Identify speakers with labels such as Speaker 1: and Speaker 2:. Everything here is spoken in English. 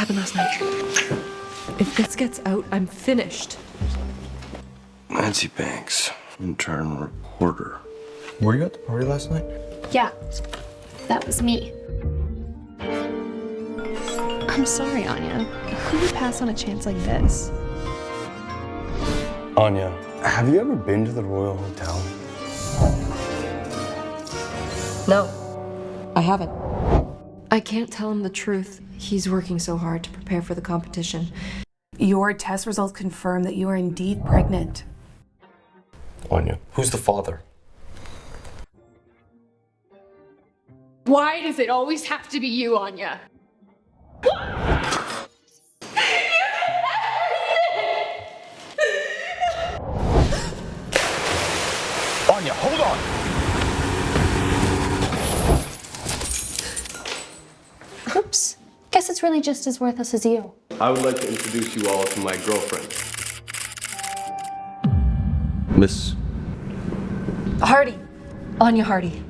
Speaker 1: happened last night? If this gets out, I'm finished.
Speaker 2: Nancy Banks, intern reporter.
Speaker 3: Were you at the party last night?
Speaker 4: Yeah, that was me.
Speaker 1: I'm sorry, Anya. Who would pass on a chance like this?
Speaker 2: Anya, have you ever been to the Royal Hotel?
Speaker 1: No, I haven't. I can't tell him the truth. He's working so hard to prepare for the competition.
Speaker 5: Your test results confirm that you are indeed pregnant.
Speaker 2: Anya, who's the father?
Speaker 4: Why does it always have to be you, Anya?
Speaker 3: Anya, hold on!
Speaker 4: Oops. Guess it's really just as worthless as you.
Speaker 6: I would like to introduce you all to my girlfriend.
Speaker 2: Miss
Speaker 1: Hardy. Anya Hardy.